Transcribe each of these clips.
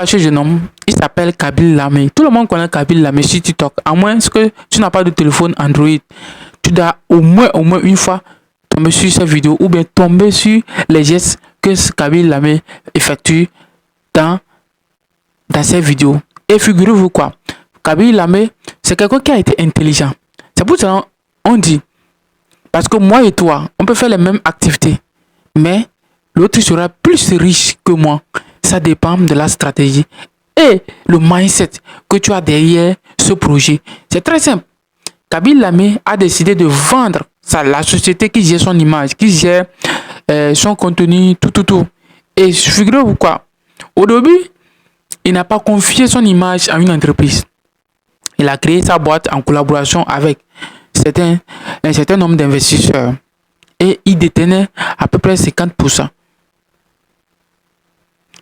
Ce jeune homme, il s'appelle Kabil Lame. Tout le monde connaît Kabil Lame sur TikTok. À moins que tu n'as pas de téléphone Android, tu dois au moins une fois tomber sur cette vidéo ou bien tomber sur les gestes que Kabil Lame effectue dans ces vidéos. Et figurez-vous quoi, Kabil Lame, c'est quelqu'un qui a été intelligent. C'est pour ça qu'on dit, parce que moi et toi, on peut faire les mêmes activités, mais l'autre sera plus riche que moi. Ça dépend de la stratégie et le mindset que tu as derrière ce projet. C'est très simple. Kabil Lame a décidé de vendre la société qui gère son image, qui gère son contenu, tout. Et figurez-vous quoi, au début, il n'a pas confié son image à une entreprise. Il a créé sa boîte en collaboration avec un certain nombre d'investisseurs et il détenait à peu près 50%.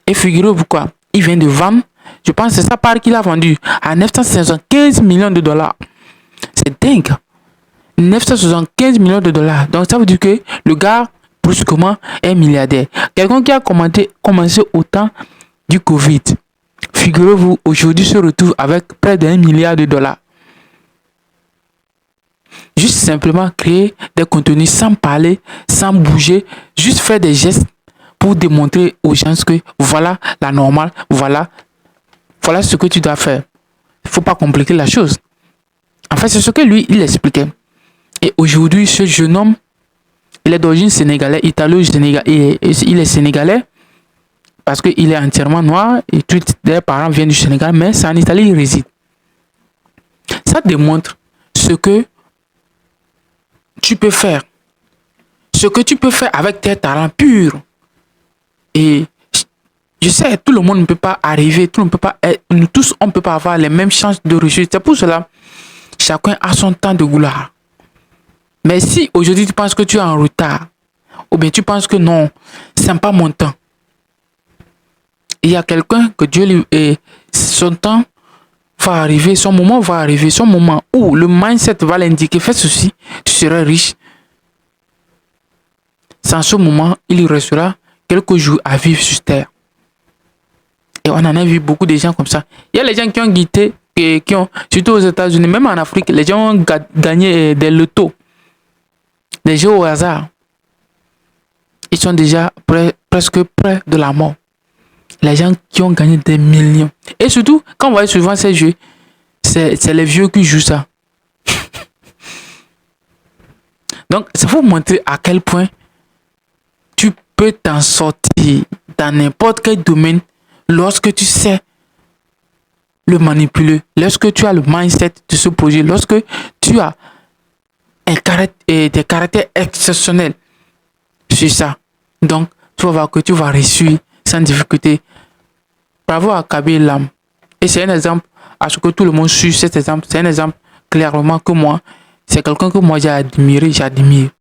Et figurez-vous quoi, il vient de vendre, je pense que c'est sa part qu'il a vendu à 975 millions de dollars. C'est dingue. 975 millions de dollars. Donc ça veut dire que le gars, brusquement, est milliardaire. Quelqu'un qui a commencé au temps du Covid. Figurez-vous, aujourd'hui se retrouve avec près d'1 milliard de dollars. Juste simplement créer des contenus sans parler, sans bouger, juste faire des gestes pour démontrer aux gens que voilà la normale, voilà ce que tu dois faire. Il ne faut pas compliquer la chose. En fait, c'est ce que lui, il expliquait. Et aujourd'hui, ce jeune homme, il est d'origine sénégalaise, italo-sénégalais, il est sénégalais parce qu'il est entièrement noir et tous les parents viennent du Sénégal, mais c'est en Italie il réside. Ça démontre ce que tu peux faire. Ce que tu peux faire avec tes talents purs. Et je sais, tout le monde ne peut pas arriver, nous tous, on ne peut pas avoir les mêmes chances de réussite. C'est pour cela, chacun a son temps de gloire. Mais si aujourd'hui tu penses que tu es en retard, ou bien tu penses que non, ce n'est pas mon temps, il y a quelqu'un que Dieu lui est, son temps va arriver, son moment va arriver, son moment où le mindset va l'indiquer, fais ceci, tu seras riche. Sans ce moment, il restera quelques jours à vivre sur terre. Et on en a vu beaucoup de gens comme ça. Il y a les gens qui ont guetté, surtout aux États-Unis, même en Afrique, les gens ont gagné des lotos, des jeux au hasard. Ils sont déjà presque près de la mort. Les gens qui ont gagné des millions. Et surtout, quand on voit souvent ces jeux, c'est les vieux qui jouent ça. Donc, ça faut montrer à quel point tu peux t'en sortir dans n'importe quel domaine lorsque tu sais le manipuler, lorsque tu as le mindset de ce projet, lorsque tu as des caractères exceptionnels sur ça. Donc, tu vas voir que tu vas réussir sans difficulté. Bravo à Kabil Lame. Et c'est un exemple à ce que tout le monde suit cet exemple. C'est un exemple clairement que moi, c'est quelqu'un que moi j'ai admiré, j'admire.